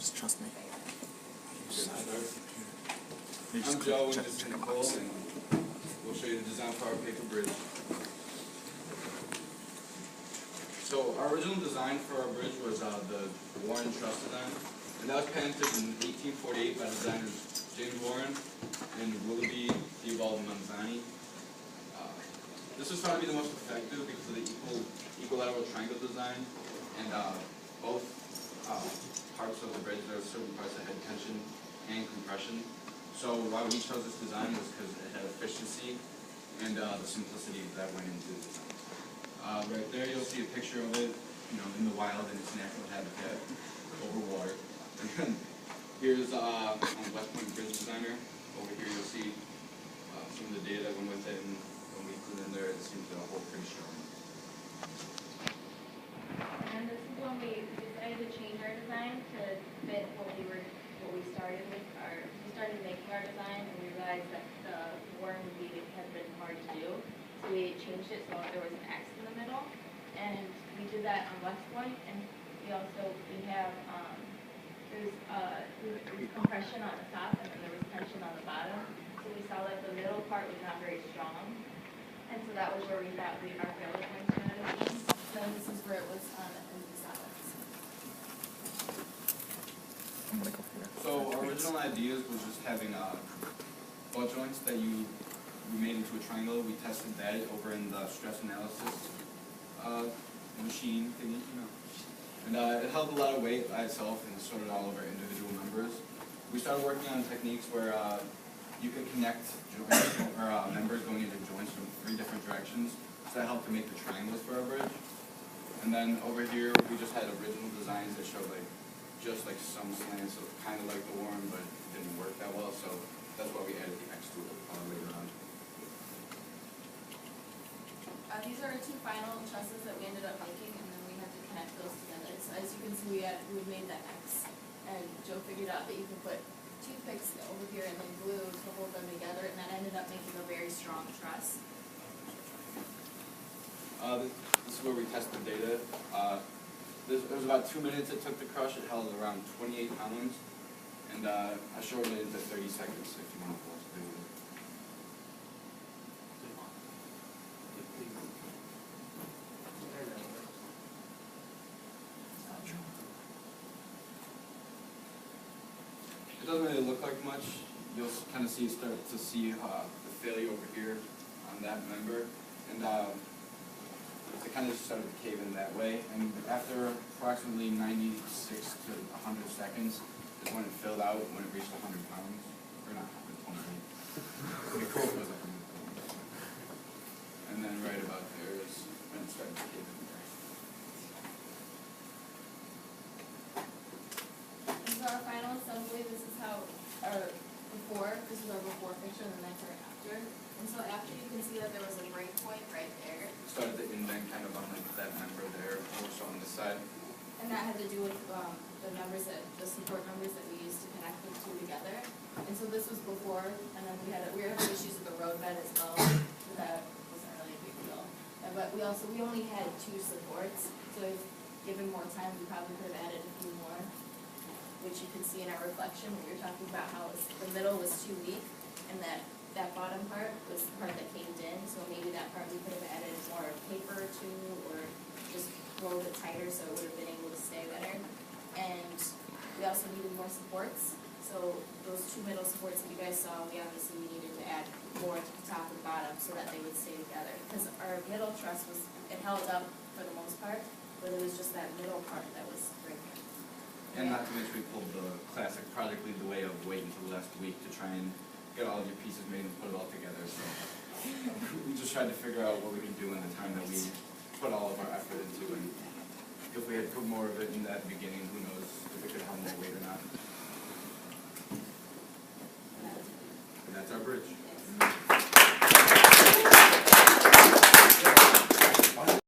Just trust me. I'm Joe, and this is Nicole, and we'll show you the design for our paper bridge. So our original design for our bridge was the Warren Truss design, and that was patented in 1848 by designers James Warren and Willoughby Theobald Manzani. This was found to be the most effective because of the equilateral triangle design, and both parts of the bridge, there were certain parts that had tension and compression. So why we chose this design was because it had efficiency and the simplicity that went into the design. Right there, you'll see a picture of it, in the wild in its natural habitat over water. And then here's on West Point Bridge Designer. Over here, you'll see some of the data that went with it, and when we put it in there, it seems to hold pretty strong. And this is when we decided to change our design to fit what we started with. We started making our design, and we realized that the Warren bead had been hard to do. So we changed it so there was an X in the middle, and we did that on West Point. And we have there's compression on the top, and then there was tension on the bottom. So we saw that the middle part was not very strong, and so that was where we thought our failure points were going to be. Then this is where it was on the solids. So our original ideas was just having butt joints that we made into a triangle. We tested that over in the stress analysis machine thingy, And it held a lot of weight by itself, and so did all of our individual members. We started working on techniques where you could connect joints or members going into joints from 3 different directions. So that helped to make the triangles for our bridge. And then over here, we just had original designs that showed just some slants, so kind of like the Warren, but it didn't work that well. So that's why we added the X to it later on. These are our 2 final trusses that we ended up making, and then we had to connect those together. So as you can see, we made that X, and Joe figured out that you can put toothpicks over here and then glue to hold them together, and that ended up making a very strong truss. This is where we tested data. It was about 2 minutes it took to crush. It held around 28 pounds, and I shortened it into 30 seconds if you want to watch the video. It doesn't really look like much. You'll kind of start to see the failure over here on that member, and it kind of just started to cave in that way. And after approximately 96 to 100 seconds is when it filled out, when it reached 100 pounds, or not 120. The quote was 100 pounds. And then right about there is when it started to cave in there. This is our final assembly. This is how our before. This is our before picture, and then that's our after. And so after, you can see that there was a break point right there. Started to indent kind of on that member there, also on this side. And that had to do with the support numbers that we used to connect the 2 together. And so this was before, and then we were having issues with the road bed as well. So that wasn't really a big deal. But we only had 2 supports, so if given more time, we probably could have added a few more, which you can see in our reflection. We were talking about how the middle was too weak, and that bottom part was the part that caved in, so maybe that part we could have added more paper to, or just rolled it tighter so it would have been able to stay better. And we also needed more supports, so those 2 middle supports that you guys saw, we needed to add more to the top and bottom so that they would stay together. Because our middle truss it held up for the most part, but it was just that middle part that was breaking. And not to mention we pulled the classic Project Lead the Way of waiting until the last week to try and get all of your pieces made and put it all together. So we just tried to figure out what we could do in the time that we put all of our effort into. And if we had put more of it in that beginning, who knows if it could